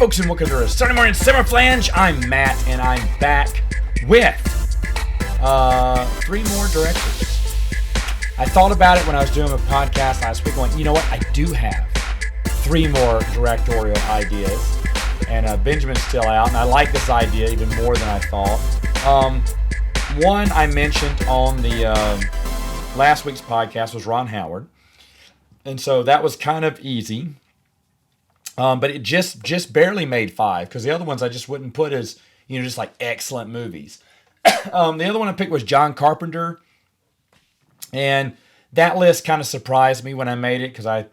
folks, and welcome to our Sunday morning Samoflange. I'm Matt, and I'm back with three more directors. I thought about it when I was doing a podcast last week, going, you know what? I do have three more directorial ideas, and Benjamin's still out, and I like this idea even more than I thought. One I mentioned on the last week's podcast was Ron Howard, and so that was kind of easy. But it just barely made five, because the other ones I just wouldn't put as, just like excellent movies. The other one I picked was John Carpenter, and that list kind of surprised me when I made it, because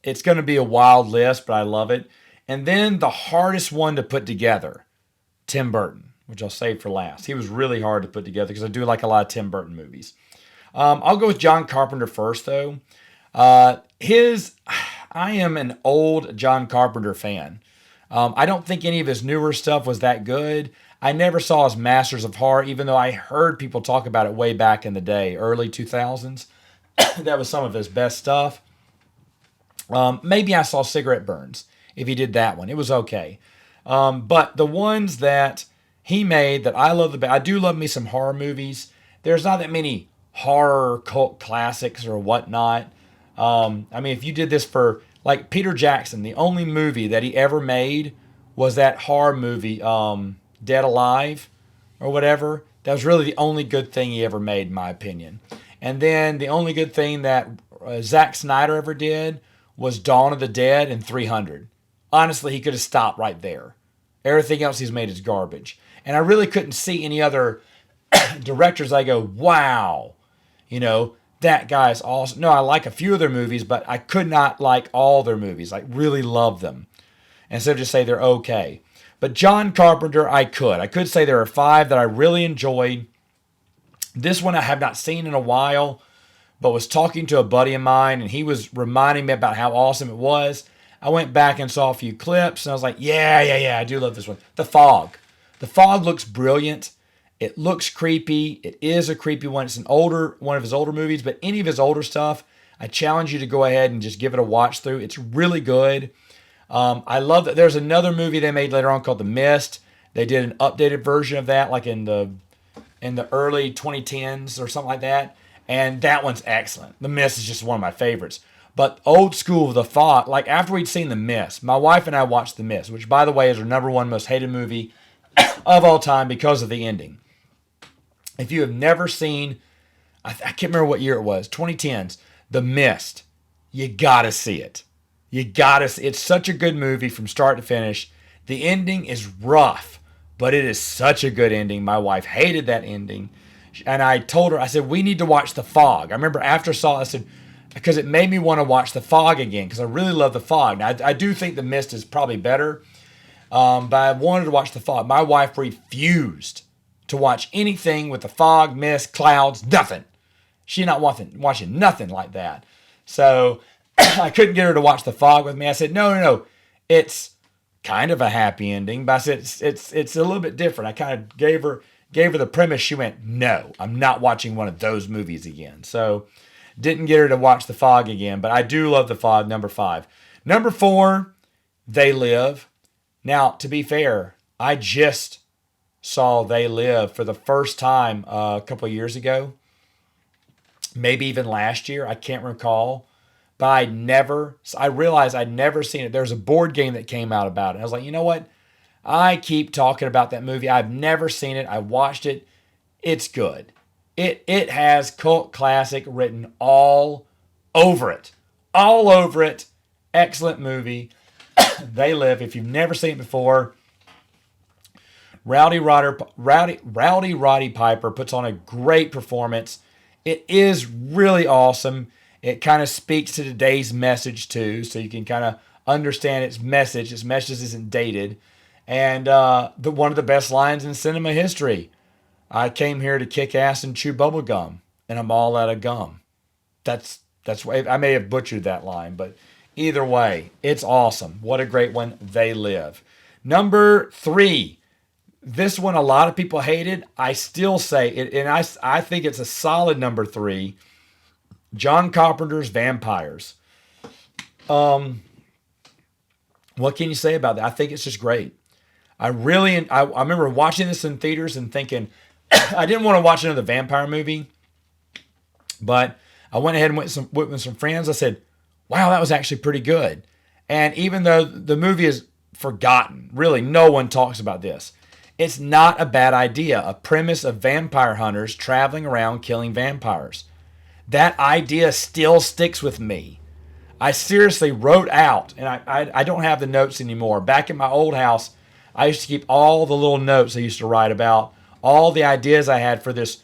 it's going to be a wild list, but I love it. And then the hardest one to put together, Tim Burton, which I'll save for last. He was really hard to put together because I do like a lot of Tim Burton movies. I'll go with John Carpenter first, though. I am an old John Carpenter fan. I don't think any of his newer stuff was that good. I never saw his Masters of Horror, even though I heard people talk about it way back in the day, early 2000s. That was some of his best stuff. Maybe I saw Cigarette Burns, if he did that one. It was okay. But the ones that he made that I love the best, I do love me some horror movies. There's not that many horror cult classics or whatnot. If you did this for, like, Peter Jackson, the only movie that he ever made was that horror movie, Dead Alive or whatever. That was really the only good thing he ever made, in my opinion. And then the only good thing that Zack Snyder ever did was Dawn of the Dead and 300. Honestly, he could have stopped right there. Everything else he's made is garbage. And I really couldn't see any other directors I go, wow, that guy's awesome. No, I like a few of their movies, but I could not like all their movies. Like, really love them. Instead of just say they're okay. But John Carpenter, I could say there are five that I really enjoyed. This one I have not seen in a while, but was talking to a buddy of mine, and he was reminding me about how awesome it was. I went back and saw a few clips, and I was like, yeah, I do love this one. The Fog. The Fog looks brilliant. It looks creepy. It is a creepy one. It's one of his older movies, but any of his older stuff, I challenge you to go ahead and just give it a watch through. It's really good. I love that there's another movie they made later on called The Mist. They did an updated version of that, like in the early 2010s or something like that, and that one's excellent. The Mist is just one of my favorites. But old school The Fog, like after we'd seen The Mist, my wife and I watched The Mist, which, by the way, is our number one most hated movie of all time because of the ending. If you have never seen, I can't remember what year it was, 2010s, The Mist, you gotta see it. It's such a good movie from start to finish. The ending is rough, but it is such a good ending. My wife hated that ending. And I told her, I said, we need to watch The Fog. I remember after I saw it, I said, because it made me want to watch The Fog again, because I really love The Fog. Now, I do think The Mist is probably better, but I wanted to watch The Fog. My wife refused to watch anything with the fog, mist, clouds, nothing. She not watching nothing like that. So I couldn't get her to watch The Fog with me. I said, no. It's kind of a happy ending, but I said it's a little bit different. I kind of gave her the premise. She went, no, I'm not watching one of those movies again. So didn't get her to watch The Fog again, but I do love The Fog, number 5. Number 4, They Live. Now, to be fair, I just saw They Live for the first time a couple of years ago, maybe even last year. I can't recall, but I realized I'd never seen it. There's a board game that came out about it. I was like, you know what? I keep talking about that movie. I've never seen it. I watched it. It's good. It has cult classic written all over it. All over it. Excellent movie. They Live. If you've never seen it before, Rowdy Roddy Piper puts on a great performance. It is really awesome. It kind of speaks to today's message too, so you can kind of understand its message. Its message isn't dated. And one of the best lines in cinema history. I came here to kick ass and chew bubble gum, and I'm all out of gum. That's why I may have butchered that line, but either way, it's awesome. What a great one. They Live. Number 3. This one a lot of people hated. I still say it, and I think it's a solid number 3. John Carpenter's Vampires. What can you say about that? I think it's just great. I remember watching this in theaters and thinking, I didn't want to watch another vampire movie, but I went ahead and went with some friends. I said, wow, that was actually pretty good. And even though the movie is forgotten, really, no one talks about this. It's not a bad idea. A premise of vampire hunters traveling around killing vampires. That idea still sticks with me. I seriously wrote out, and I don't have the notes anymore. Back at my old house, I used to keep all the little notes I used to write about, all the ideas I had for this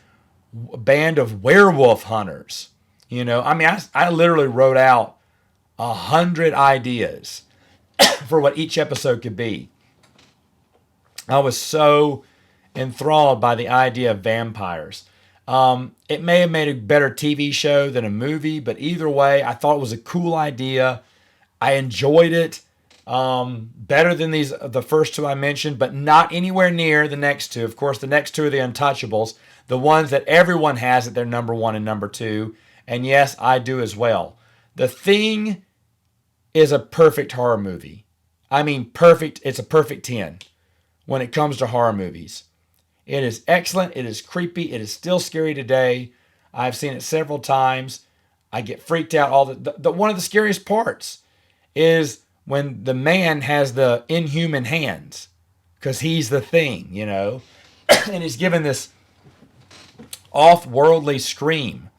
band of werewolf hunters. I mean, I literally wrote out 100 ideas for what each episode could be. I was so enthralled by the idea of vampires. It may have made a better TV show than a movie, but either way, I thought it was a cool idea. I enjoyed it better than the first two I mentioned, but not anywhere near the next two. Of course, the next two are the Untouchables, the ones that everyone has at their number one and number two. And yes, I do as well. The Thing is a perfect horror movie. I mean, perfect. It's a perfect 10 when it comes to horror movies. It is excellent. It is creepy. It is still scary today. I've seen it several times. I get freaked out. One of the scariest parts is when the man has the inhuman hands, because he's the Thing, and he's given this off-worldly scream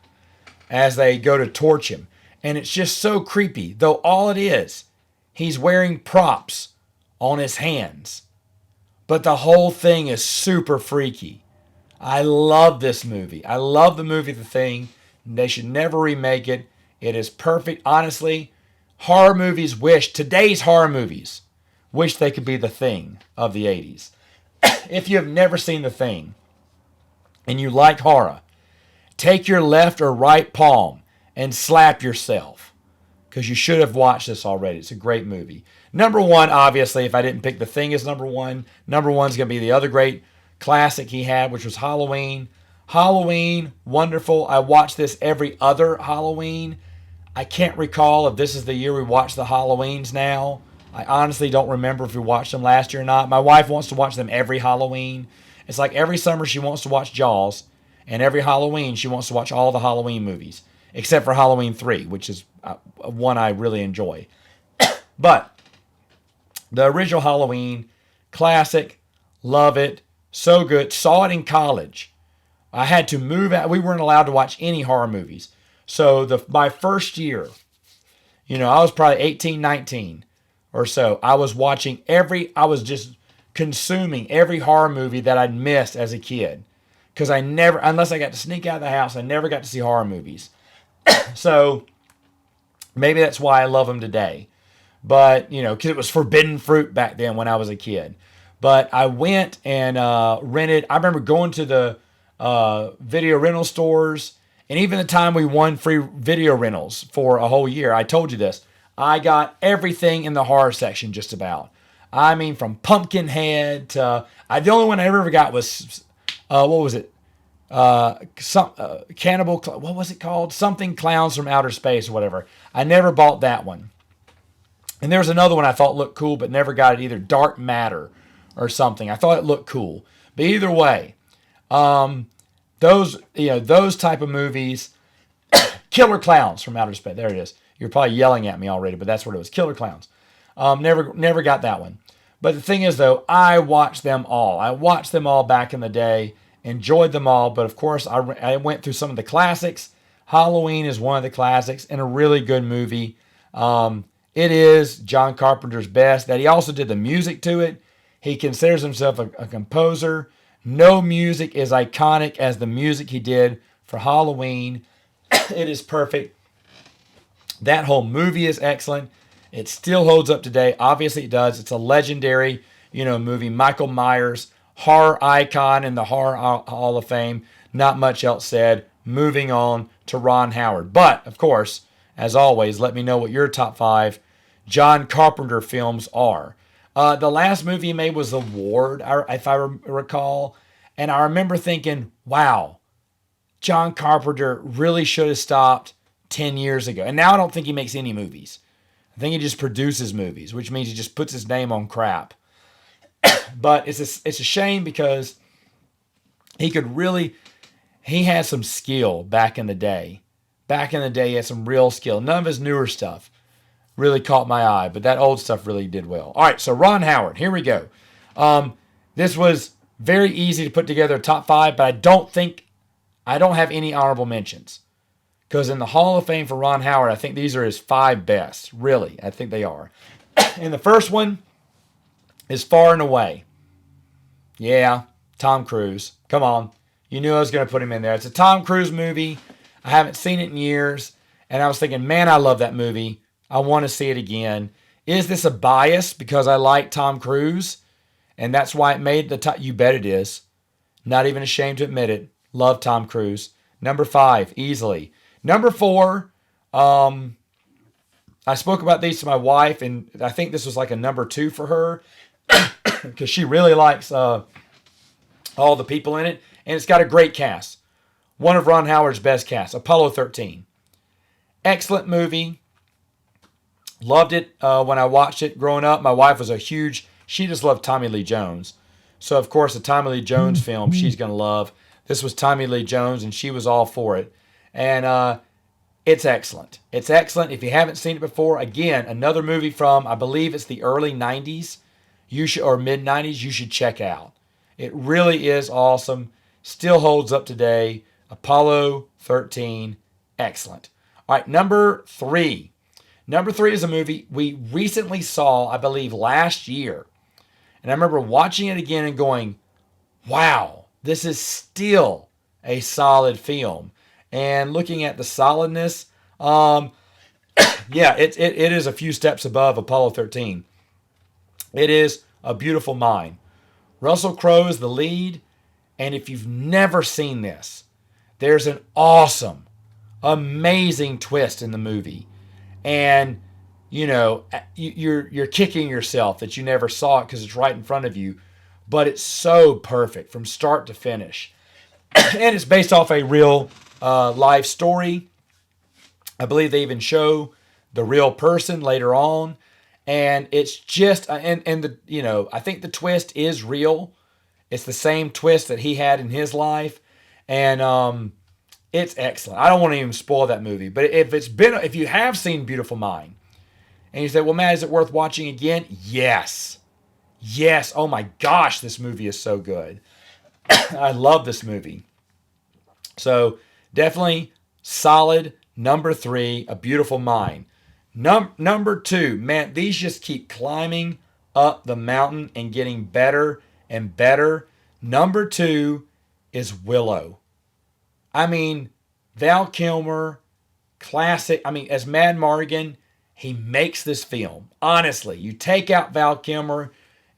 as they go to torch him. And it's just so creepy, though all it is, he's wearing props on his hands. But the whole thing is super freaky. I love this movie. I love the movie The Thing. They should never remake it. It is perfect. Honestly, today's horror movies wish they could be The Thing of the 80s. If you have never seen The Thing and you like horror, take your left or right palm and slap yourself, because you should have watched this already. It's a great movie. Number one, obviously, if I didn't pick The Thing as number one's going to be the other great classic he had, which was Halloween. Halloween, wonderful. I watch this every other Halloween. I can't recall if this is the year we watch the Halloweens now. I honestly don't remember if we watched them last year or not. My wife wants to watch them every Halloween. It's like every summer she wants to watch Jaws, and every Halloween she wants to watch all the Halloween movies, except for Halloween 3, which is one I really enjoy. But the original Halloween, classic, love it, so good. Saw it in college. I had to move out. We weren't allowed to watch any horror movies. So my first year, I was probably 18, 19 or so. I was just consuming every horror movie that I'd missed as a kid. Because unless I got to sneak out of the house, I never got to see horror movies. So maybe that's why I love them today. But, because it was forbidden fruit back then when I was a kid. But I went and rented. I remember going to the video rental stores. And even the time we won free video rentals for a whole year, I told you this, I got everything in the horror section just about. I mean, from Pumpkinhead to... the only one I ever got was... what was it? Cannibal... What was it called? Something Clowns from Outer Space or whatever. I never bought that one. And there was another one I thought looked cool, but never got it either. Dark Matter or something. I thought it looked cool. But either way... those type of movies, Killer Clowns from Outer Space. There it is. You're probably yelling at me already, but that's what it was. Killer Clowns. Never got that one. But the thing is, though, I watched them all. I watched them all back in the day, enjoyed them all. But of course, I went through some of the classics. Halloween is one of the classics and a really good movie. It is John Carpenter's best. That he also did the music to it. He considers himself a composer. No music is iconic as the music he did for Halloween. It is perfect. That whole movie is excellent. It still holds up today. Obviously it does. It's a legendary, movie. Michael Myers, horror icon in the Horror Hall of Fame. Not much else said. Moving on to Ron Howard. But, of course, as always, let me know what your top 5 John Carpenter films are. The last movie he made was The Ward, if I recall. And I remember thinking, wow, John Carpenter really should have stopped 10 years ago. And now I don't think he makes any movies. I think he just produces movies, which means he just puts his name on crap. But it's a shame because he had some skill back in the day. Back in the day, he had some real skill. None of his newer stuff really caught my eye, but that old stuff really did well. All right, so Ron Howard, here we go. This was very easy to put together a top 5, but I don't have any honorable mentions. Because in the Hall of Fame for Ron Howard, I think these are his 5 best. Really, I think they are. And the first one is Far and Away. Yeah, Tom Cruise. Come on. You knew I was going to put him in there. It's a Tom Cruise movie. I haven't seen it in years. And I was thinking, man, I love that movie. I want to see it again. Is this a bias because I like Tom Cruise? And that's why it made the top? You bet it is. Not even ashamed to admit it. Love Tom Cruise. Number 5, easily. Number 4, I spoke about these to my wife, and I think this was like a number 2 for her because she really likes all the people in it, and it's got a great cast. One of Ron Howard's best casts, Apollo 13. Excellent movie. Loved it when I watched it growing up. My wife was she just loved Tommy Lee Jones. So, of course, a Tommy Lee Jones film she's going to love. This was Tommy Lee Jones, and she was all for it. And it's excellent. It's excellent. If you haven't seen it before, again, another movie from, I believe it's the early 90s or mid-90s, you should check out. It really is awesome. Still holds up today. Apollo 13, excellent. All right, number 3. Number 3 is a movie we recently saw, I believe, last year. And I remember watching it again and going, wow, this is still a solid film. And looking at the solidness, yeah, it is a few steps above Apollo 13. It is A Beautiful Mind. Russell Crowe is the lead, and if you've never seen this, there's an awesome, amazing twist in the movie. And, you know, you're kicking yourself that you never saw it because it's right in front of you. But it's so perfect from start to finish. And it's based off a real life story. I believe they even show the real person later on. And it's just, I think the twist is real. It's the same twist that he had in his life. And it's excellent. I don't want to even spoil that movie. But if you have seen Beautiful Mind, and you say, well, Matt, is it worth watching again? Yes. Yes. Oh my gosh, this movie is so good. I love this movie. So definitely solid. Number 3, A Beautiful Mind. Number 2, man, these just keep climbing up the mountain and getting better and better. Number 2 is Willow. I mean, Val Kilmer, classic. I mean, as Mad Mardigan, he makes this film. Honestly, you take out Val Kilmer,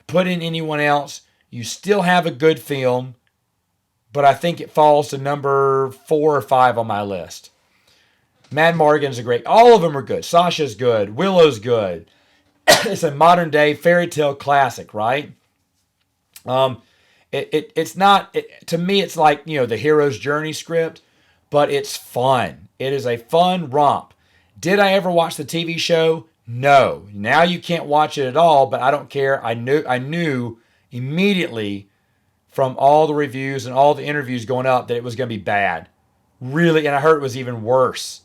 put in anyone else, you still have a good film, but I think it falls to number 4 or 5 on my list. Mad Mardigan's a great. All of them are good. Sasha's good. Willow's good. It's a modern day fairy tale classic, right? It's not. To me, it's like the hero's journey script, but it's fun. It is a fun romp. Did I ever watch the TV show? No. Now you can't watch it at all, but I don't care. I knew immediately from all the reviews and all the interviews going up that it was going to be bad. Really, and I heard it was even worse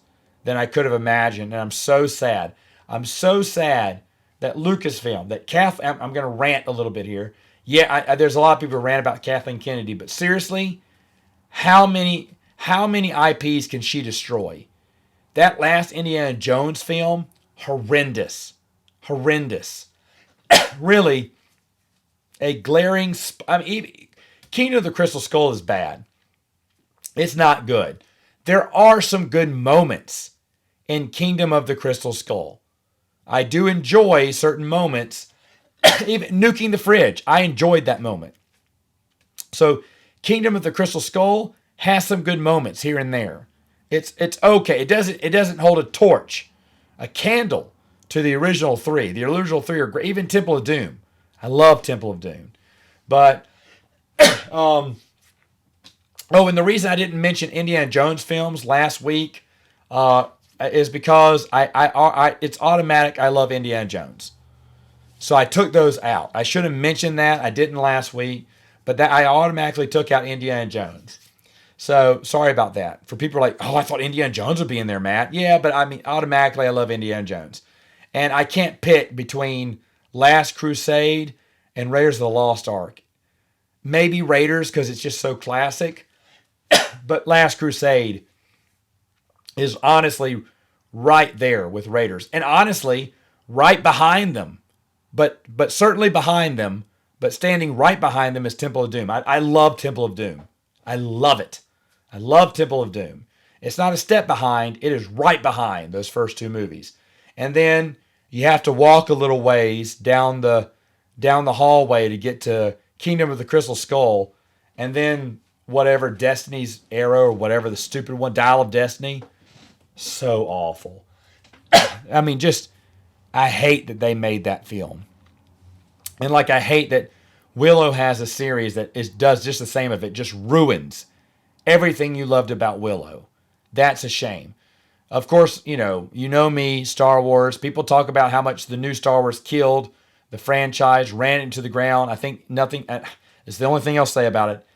than I could have imagined, and I'm so sad. I'm so sad that Lucasfilm, that Kathleen, I'm going to rant a little bit here. Yeah, there's a lot of people who rant about Kathleen Kennedy, but seriously, how many IPs can she destroy? That last Indiana Jones film, horrendous. Really, a glaring. Kingdom of the Crystal Skull is bad. It's not good. There are some good moments in Kingdom of the Crystal Skull. I do enjoy certain moments. Even nuking the fridge, I enjoyed that moment. So Kingdom of the Crystal Skull has some good moments here and there. It's okay. It doesn't hold a torch, a candle to the original 3. The original 3 are great. Even Temple of Doom. I love Temple of Doom. But and the reason I didn't mention Indiana Jones films last week, is because it's automatic. I love Indiana Jones. So I took those out. I should have mentioned that. I didn't last week, but that I automatically took out Indiana Jones. So sorry about that. For people like, oh, I thought Indiana Jones would be in there, Matt. Yeah, but I mean, automatically I love Indiana Jones. And I can't pick between Last Crusade and Raiders of the Lost Ark. Maybe Raiders because it's just so classic. But Last Crusade is honestly right there with Raiders. And honestly, right behind them. But certainly behind them. But standing right behind them is Temple of Doom. I love Temple of Doom. I love it. I love Temple of Doom. It's not a step behind. It is right behind those first two movies. And then you have to walk a little ways down the hallway to get to Kingdom of the Crystal Skull. And then whatever, Destiny's Arrow or whatever, the stupid one, Dial of Destiny. So awful. I mean, I hate that they made that film. And like I hate that Willow has a series that does just the same of it, just ruins everything you loved about Willow. That's a shame. Of course, you know me, Star Wars. People talk about how much the new Star Wars killed the franchise, ran it into the ground. I think nothing, it's the only thing I'll say about it.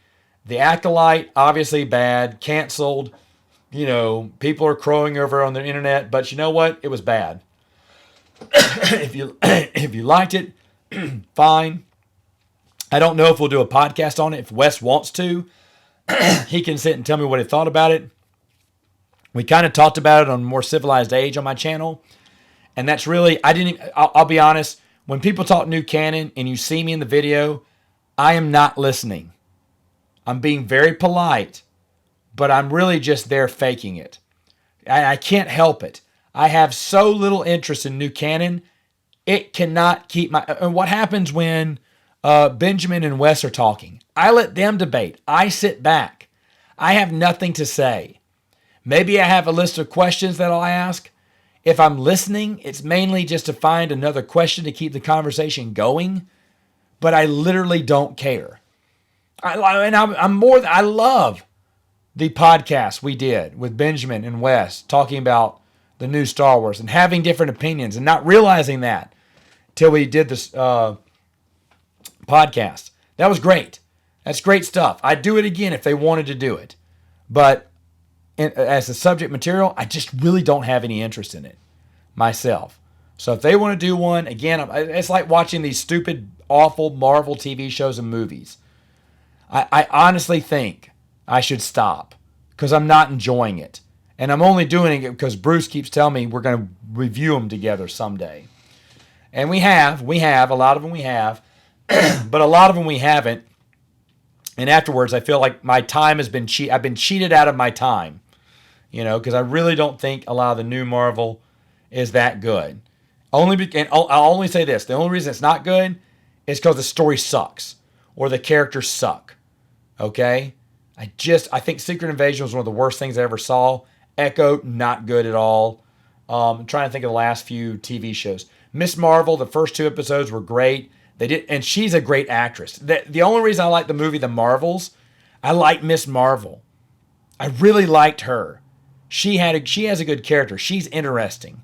The Acolyte, obviously bad, canceled. People are crowing over on the internet, but you know what? It was bad. If you liked it, fine. I don't know if we'll do a podcast on it. If Wes wants to, he can sit and tell me what he thought about it. We kind of talked about it on More Civilized Age on my channel. And that's really, I'll be honest, when people talk new canon and you see me in the video, I am not listening. I'm being very polite, but I'm really just there faking it. I can't help it. I have so little interest in new canon, it cannot keep my... And what happens when Benjamin and Wes are talking? I let them debate. I sit back. I have nothing to say. Maybe I have a list of questions that I'll ask. If I'm listening, it's mainly just to find another question to keep the conversation going. But I literally don't care. I love the podcast we did with Benjamin and Wes talking about the new Star Wars and having different opinions and not realizing that till we did this podcast. That was great. That's great stuff. I'd do it again if they wanted to do it. But as a subject material, I just really don't have any interest in it myself. So if they want to do one, again, it's like watching these stupid, awful Marvel TV shows and movies. I honestly think I should stop because I'm not enjoying it. And I'm only doing it because Bruce keeps telling me we're going to review them together someday. And we have, a lot of them we have, but a lot of them we haven't. And afterwards, I feel like my time has been I've been cheated out of my time, because I really don't think a lot of the new Marvel is that good. And I'll only say this. The only reason it's not good is because the story sucks or the characters suck. Okay? I think Secret Invasion was one of the worst things I ever saw. Echo, not good at all. I'm trying to think of the last few TV shows. Miss Marvel, the first 2 episodes were great. And she's a great actress. The only reason I like the movie The Marvels, I like Miss Marvel. I really liked her. She has a good character. She's interesting.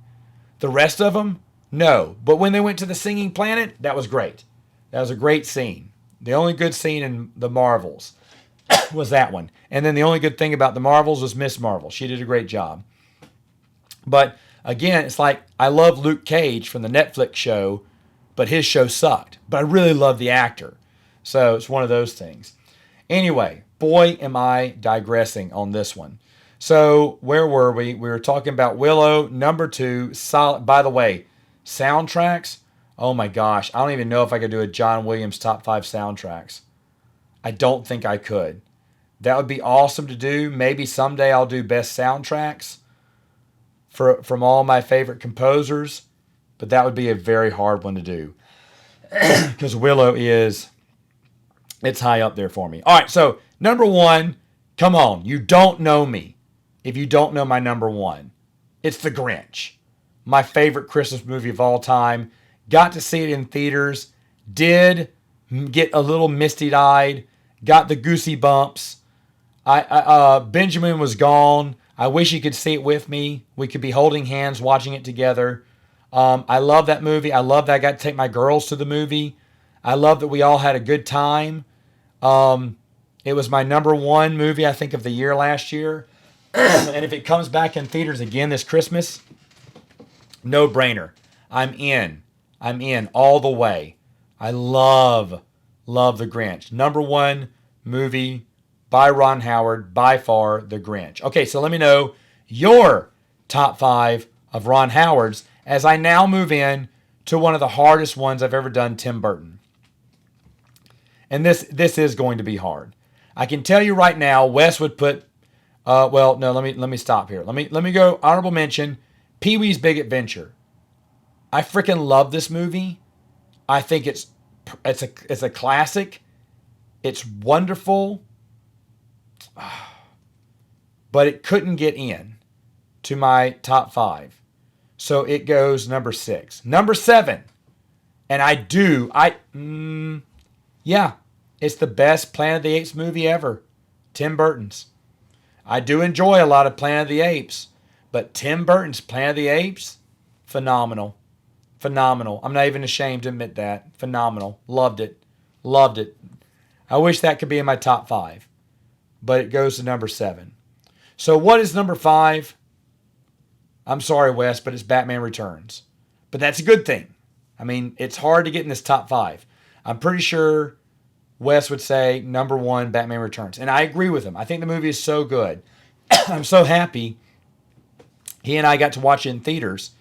The rest of them, no. But when they went to the Singing Planet, that was great. That was a great scene. The only good scene in The Marvels was that one. And then the only good thing about The Marvels was Miss Marvel. She did a great job. But again, it's like I love Luke Cage from the Netflix show, but his show sucked. But I really love the actor. So it's one of those things. Anyway, boy, am I digressing on this one. So where were we? We were talking about Willow, number 2. Solid. By the way, soundtracks. Oh my gosh. I don't even know if I could do a John Williams top 5 soundtracks. I don't think I could. That would be awesome to do. Maybe someday I'll do best soundtracks from all my favorite composers. But that would be a very hard one to do. Because Willow it's high up there for me. All right, so number 1, come on. You don't know me if you don't know my number 1. It's The Grinch. My favorite Christmas movie of all time. Got to see it in theaters. Did get a little misty-eyed. Got the goosey bumps. Benjamin was gone. I wish you could see it with me. We could be holding hands, watching it together. I love that movie. I love that I got to take my girls to the movie. I love that we all had a good time. It was my number one movie, I think, of the year last year. And if it comes back in theaters again this Christmas, no brainer. I'm in. I'm in all the way. I love The Grinch. Number one movie by Ron Howard, by far, The Grinch. Okay, so let me know your top 5 of Ron Howard's as I now move in to one of the hardest ones I've ever done, Tim Burton. And this is going to be hard. I can tell you right now, Wes would put, let me stop here. Let me go honorable mention, Pee-wee's Big Adventure. I freaking love this movie. I think it's a classic. It's wonderful. But it couldn't get in to my top 5. So it goes number 6. Number 7. And it's the best Planet of the Apes movie ever. Tim Burton's. I do enjoy a lot of Planet of the Apes, but Tim Burton's Planet of the Apes, phenomenal. Phenomenal. I'm not even ashamed to admit that. Phenomenal. Loved it. Loved it. I wish that could be in my top 5, but it goes to number 7. So what is number 5? I'm sorry, Wes, but it's Batman Returns. But that's a good thing. I mean, it's hard to get in this top 5. I'm pretty sure Wes would say number 1, Batman Returns. And I agree with him. I think the movie is so good. I'm so happy he and I got to watch it in theaters.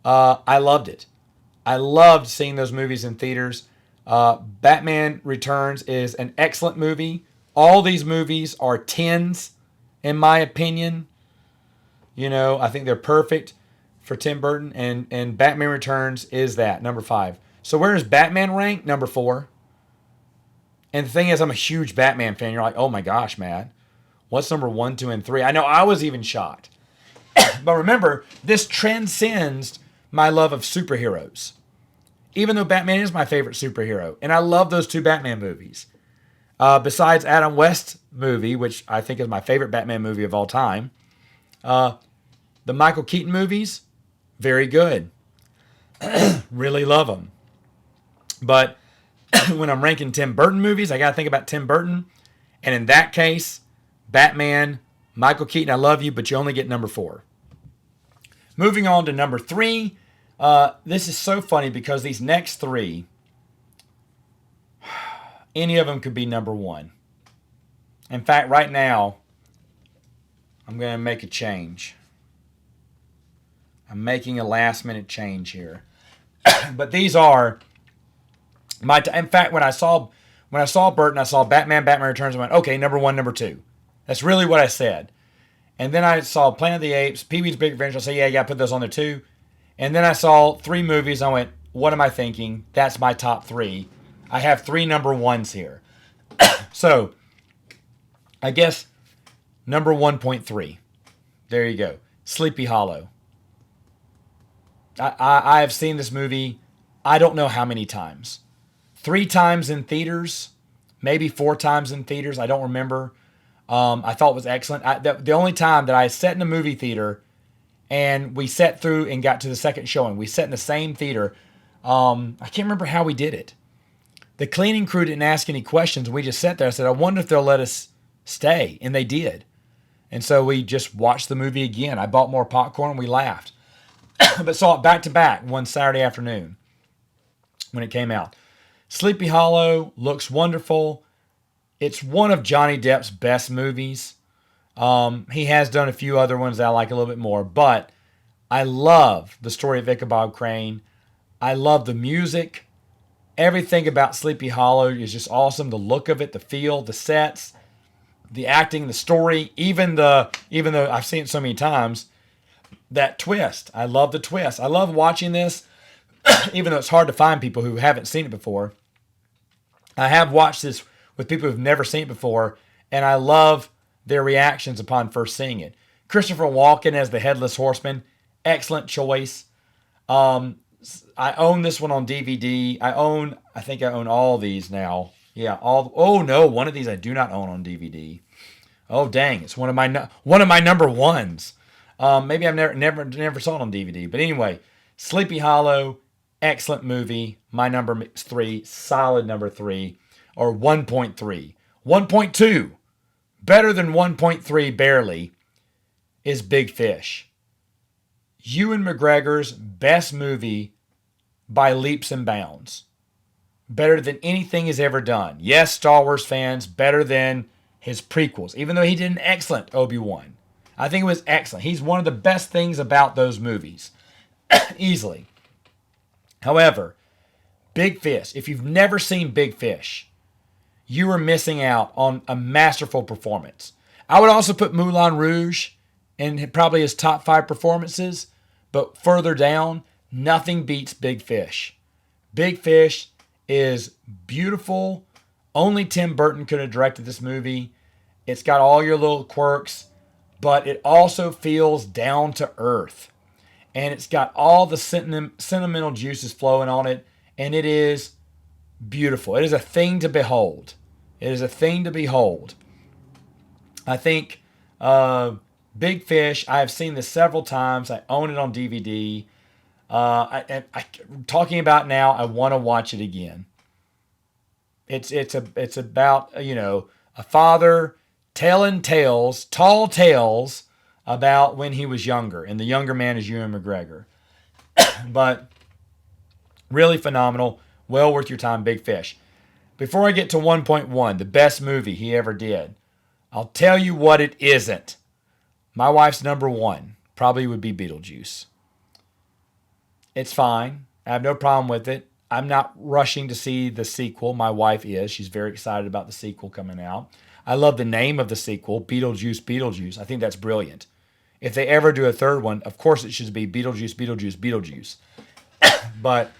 I loved it. I loved seeing those movies in theaters. Batman Returns is an excellent movie. All these movies are 10s, in my opinion. You know, I think they're perfect for Tim Burton. And Batman Returns is that, number 5. So where is Batman ranked? Number 4. And the thing is, I'm a huge Batman fan. You're like, oh my gosh, Matt. What's number 1, 2, and 3? I know I was even shocked. But remember, this transcends my love of superheroes. Even though Batman is my favorite superhero. And I love those 2 Batman movies. Besides Adam West's movie, which I think is my favorite Batman movie of all time. The Michael Keaton movies, very good. Really love them. But when I'm ranking Tim Burton movies, I got to think about Tim Burton. And in that case, Batman, Michael Keaton, I love you, but you only get number 4. Moving on to number 3. This is so funny because these next 3, any of them could be number 1. In fact, right now, I'm going to make a change. I'm making a last minute change here. But these are in fact, when I saw Burton, I saw Batman Returns, I went, okay, number 1, number 2. That's really what I said. And then I saw Planet of the Apes, Pee-wee's Big Adventure. I said, yeah, put those on there too. And then I saw 3 movies. I went, what am I thinking? That's my top 3. I have 3 number 1s here. So, I guess number 1.3. There you go. Sleepy Hollow. I have seen this movie, I don't know how many times. 3 times in theaters, maybe 4 times in theaters. I don't remember. I thought it was excellent. The only time that I sat in a movie theater and we sat through and got to the second showing, we sat in the same theater. I can't remember how we did it. The cleaning crew didn't ask any questions. We just sat there. I said, I wonder if they'll let us stay. And they did. And so we just watched the movie again. I bought more popcorn and we laughed. But saw it back to back one Saturday afternoon when it came out. Sleepy Hollow looks wonderful. It's one of Johnny Depp's best movies. He has done a few other ones that I like a little bit more, but I love the story of Ichabod Crane. I love the music. Everything about Sleepy Hollow is just awesome. The look of it, the feel, the sets, the acting, the story, even though I've seen it so many times, that twist. I love the twist. I love watching this, even though it's hard to find people who haven't seen it before. I have watched this with people who've never seen it before, and I love their reactions upon first seeing it. Christopher Walken as the Headless Horseman, excellent choice. I own this one on DVD. I think I own all these now. Yeah, one of these I do not own on DVD. Oh dang! It's one of my number ones. Maybe I've never saw it on DVD. But anyway, Sleepy Hollow, excellent movie. My number three, solid number three, or 1.3, 1.2, better than 1.3 barely, is Big Fish. Ewan McGregor's best movie by leaps and bounds. Better than anything he's ever done. Yes, Star Wars fans, better than his prequels, even though he did an excellent Obi-Wan. I think it was excellent. He's one of the best things about those movies. Easily. However, Big Fish, if you've never seen Big Fish, you are missing out on a masterful performance. I would also put Moulin Rouge in probably his top 5 performances, but further down, nothing beats Big Fish. Big Fish is beautiful. Only Tim Burton could have directed this movie. It's got all your little quirks, but it also feels down to earth. And it's got all the sentimental juices flowing on it, and it is beautiful. It is a thing to behold. It is a thing to behold. I think Big Fish, I have seen this several times. I own it on DVD. Talking about now, I want to watch it again. It's about, a father telling tall tales about when he was younger, and the younger man is Ewan McGregor. But really phenomenal, well worth your time, Big Fish. Before I get to 1.1, the best movie he ever did, I'll tell you what it isn't. My wife's number one probably would be Beetlejuice. It's fine. I have no problem with it. I'm not rushing to see the sequel. My wife is. She's very excited about the sequel coming out. I love the name of the sequel, Beetlejuice, Beetlejuice. I think that's brilliant. If they ever do a third one, of course it should be Beetlejuice, Beetlejuice, Beetlejuice. But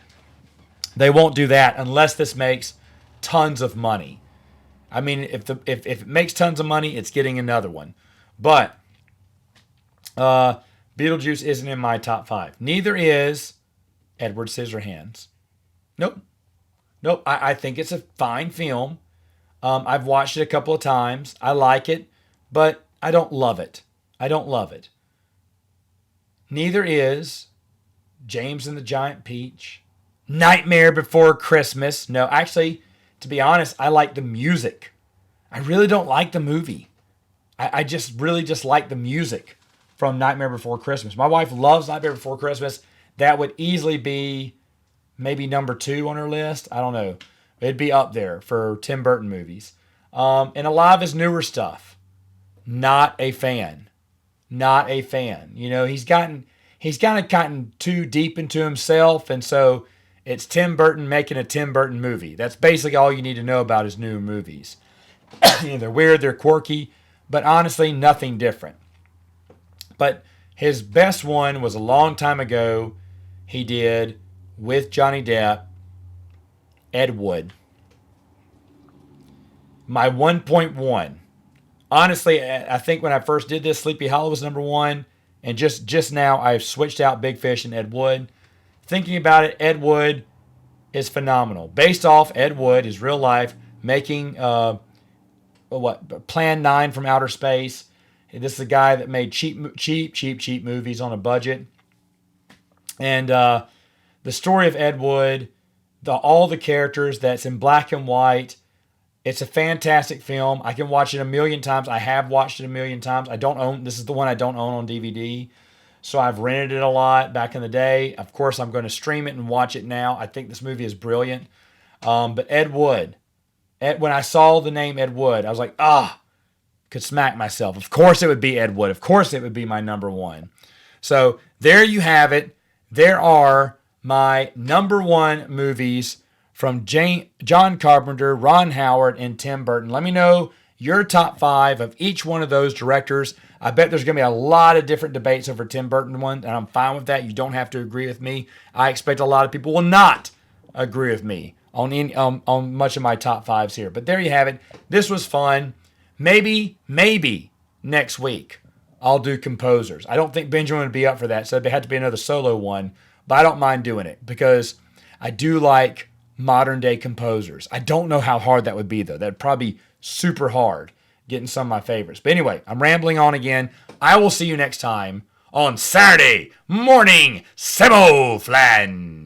they won't do that unless this makes tons of money. I mean, if it makes tons of money, it's getting another one. But Beetlejuice isn't in my top 5. Neither is Edward Scissorhands. Nope. I think it's a fine film. I've watched it a couple of times. I like it, but I don't love it. Neither is James and the Giant Peach. Nightmare Before Christmas. No, actually, to be honest, I like the music. I really don't like the movie. I just really like the music from Nightmare Before Christmas. My wife loves Nightmare Before Christmas. That would easily be maybe number 2 on her list. I don't know. It'd be up there for Tim Burton movies. And a lot of his newer stuff, not a fan. He's kind of gotten too deep into himself, and so it's Tim Burton making a Tim Burton movie. That's basically all you need to know about his new movies. They're weird, they're quirky, but honestly, nothing different. But his best one was a long time ago. He did with Johnny Depp, Ed Wood. My 1.1. Honestly, I think when I first did this, Sleepy Hollow was number 1. And just now, I've switched out Big Fish and Ed Wood. Thinking about it, Ed Wood is phenomenal. Based off Ed Wood, his real life, making Plan 9 from Outer Space. This is a guy that made cheap movies on a budget. And the story of Ed Wood, all the characters, that's in black and white. It's a fantastic film. I can watch it a million times. I have watched it a million times. This is the one I don't own on DVD. So I've rented it a lot back in the day. Of course, I'm going to stream it and watch it now. I think this movie is brilliant. But Ed Wood, when I saw the name Ed Wood, I was like, could smack myself. Of course it would be Ed Wood. Of course it would be my number 1. So there you have it. There are my number 1 movies from John Carpenter, Ron Howard, and Tim Burton. Let me know your top 5 of each one of those directors. I bet there's going to be a lot of different debates over Tim Burton one, and I'm fine with that. You don't have to agree with me. I expect a lot of people will not agree with me on much of my top 5s here. But there you have it. This was fun. Maybe next week I'll do composers. I don't think Benjamin would be up for that, so it'd have to be another solo one. But I don't mind doing it because I do like modern day composers. I don't know how hard that would be, though. That'd probably be super hard. getting some of my favorites. But anyway, I'm rambling on again. I will see you next time on Saturday Morning Samoflange.